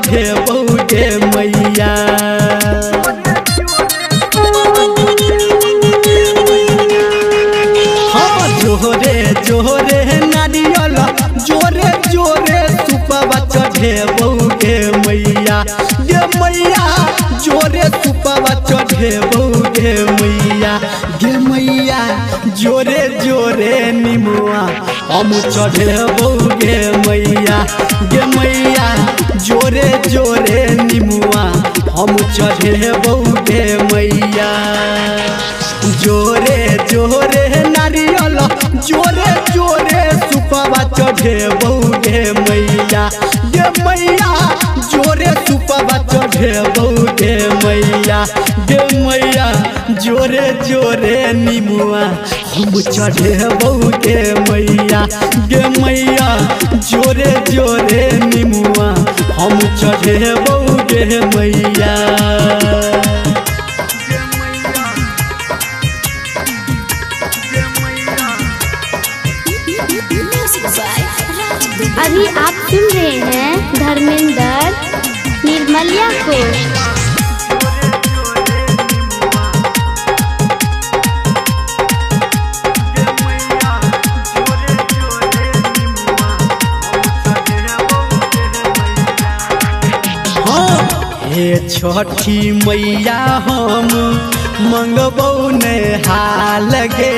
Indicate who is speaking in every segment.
Speaker 1: चढ़े बौगे मैया। हाँ जोरे जोरे नारियल जोरे जोरे सुपवा चढ़े बौगे मैया गे मैया जोरे सुपवा चढ़े बौगे मैया गे मैया जोरे जोरे निमुआ हम चढ़े बौगे मैया गे मैया जोरे जोरे निमुआ हम चढ़े बौगे मैया। जोरे जोरे नारियल जोरे जोरे सुपवा चढ़े बौगे मैया गे मैया जोरे सुपवा चढ़े बौगे मैया गे मैया जोरे जोरे निमुआ हम चढ़े बौगे मैया गे मैया जोरे जोरे निमुआ हम चढ़े बौगे मैया।
Speaker 2: अभी आप सुन रहे हैं धर्मेंद्र निर्मलिया को।
Speaker 1: हे छठी मैया हम मंगबौ ने हाल गे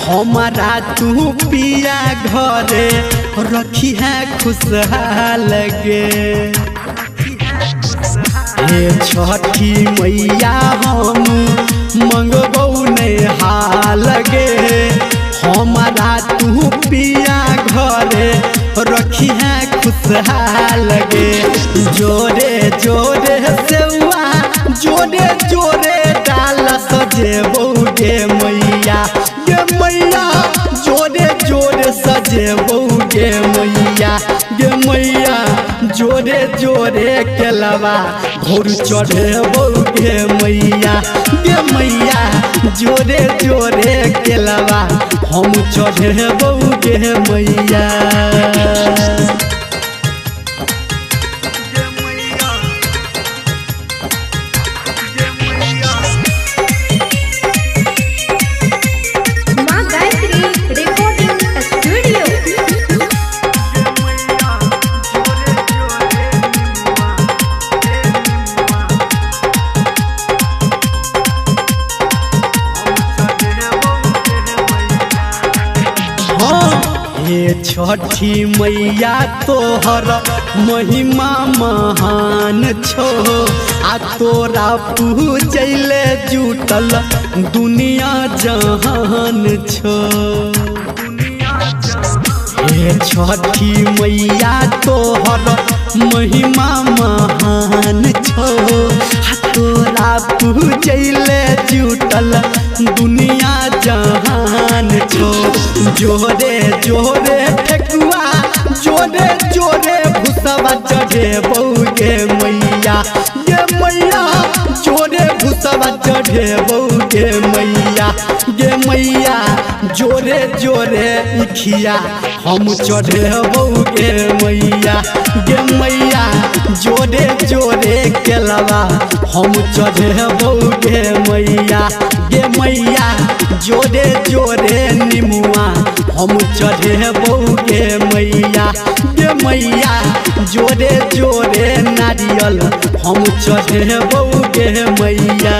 Speaker 1: हमारा तू पिया घरे रखी है खुशहाल गे। हे छठी मैया हम मंगबौ ने हाल गे हमारा तू पिया घरे रखी है खुशहाल गे। जोरे जोरे सेवा जोरे जोरे डाल सजे बौगे मैया गे मैया जोरे जोरे सजे बौगे मैया गे मैया जोरे जोरे केलवा घोर चढ़े बौगे मैया गे मैया जोरे जोरे केलवा हम चढ़े बौगे मैया। हे छठी मैया तोहर महिमा महान छो आ तोरा पूजैले जुटल दुनिया जहान छो। हे छठी मैया तोहर महिमा महान छो आ तोरा पूजैले जुटल दुनिया जहान छो। जोरे जोरे ठेकुआ जोरे जोरे भूसवा चढ़े बौगे मैया गे मैया जोरे भूसवा चढ़े बौगे मैया गे मैया जोरे जोरे इखिया हम चढ़े बौगे मैया गे मैया जोरे जोरे केलवा हम चढ़े बौगे मैया गे मैया जोरे जोरे निमुआ हम चढ़े बौगे मैया गे मैया जोरे जोरे नारियल हम चढ़े बौगे मैया।